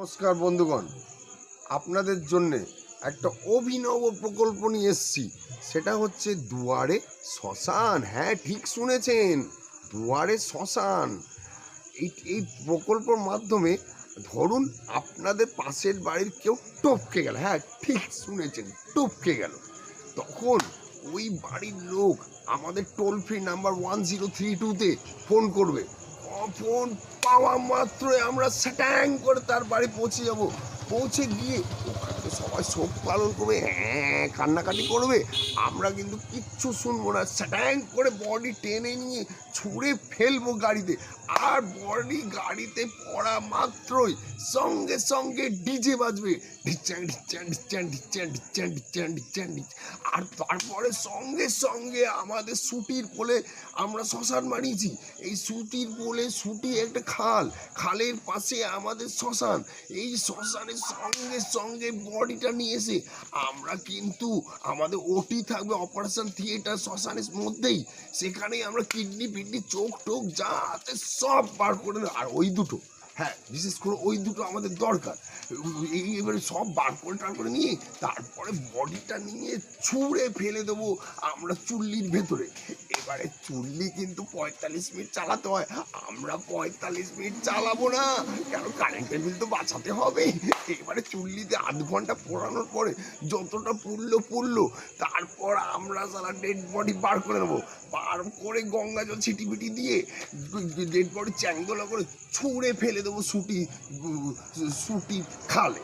নমস্কার বন্ধুগণ, আপনাদের জন্য একটা অভিনব প্রকল্প নিয়ে এসেছি। সেটা হচ্ছে দুয়ারে শ্মশান। হ্যাঁ, ঠিক শুনেছেন, দুয়ারে শ্মশান। এই প্রকল্পের মাধ্যমে ধরুন আপনাদের পাশের বাড়ির কেউ টপকে গেল, হ্যাঁ ঠিক শুনেছেন, টপকে গেল, তখন ওই বাড়ির লোক আমাদের টোল ফ্রি নাম্বার 1032-তে ফোন করবে। ফোন পাওয়া মাত্রই আমরা স্যাটাং করে তার বাড়ি পৌঁছে যাব। পৌঁছে গিয়ে ওখানে সবাই শোক পালন করবে, হ্যাঁ কান্নাকাটি করবে, আমরা কিন্তু কিচ্ছু শুনবো না। স্যাটাং করে বডি টেনে নিয়ে ছুঁড়ে ফেলবো গাড়িতে। আর বডি গাড়িতে পড়া মাত্রই সঙ্গে সঙ্গে ডিজে বাজবে, ঢিচ্যাং ঢিচ্যাং ঢিচ্যাং ঢিচ্যাং ঢিচ্যাং ঢিচ্যাং ঢিচ্যাং ঢিচ্যাং। আর তারপরে সঙ্গে সঙ্গে আমাদের সুটির পোলে আমরা শ্মশান বানিয়েছি। এই সুটির পোলে সুটি একটা খাল, খালের পাশে আমাদের শ্মশান। এই শ্মশানের সঙ্গে সঙ্গে বডিটা নিয়ে এসে আমরা কিন্তু আমাদের ওটি থাকবে, অপারেশন থিয়েটার শ্মশানের মধ্যেই। সেখানেই আমরা কিডনি ফিডনি চোখ টোক যা আছে সব বার করে দেবো। আর ওই দুটো, হ্যাঁ বিশেষ করে ওই দুটো আমাদের দরকার। এবারে সব বার করে টার করে নিয়ে তারপরে বডিটা নিয়ে ছুঁড়ে ফেলে দেবো আমরা চুল্লির ভেতরে। এবারে চুল্লি কিন্তু 45 মিনিট চালাতে হয়, আমরা 45 মিনিট চালাবো না, কারণ কারেন্টের বিল তো বাঁচাতে হবে। এবারে চুল্লিতে আধ ঘন্টা পোড়ানোর পরে যতটা পুড়লো, তারপর আমরা সারা ডেড বডি বার করে নেবো। বার করে গঙ্গা জল ছিটিপিটি দিয়ে ডেড বডি চ্যাংদোলা করে ছুঁড়ে ফেলে দেবো সুটি খালে।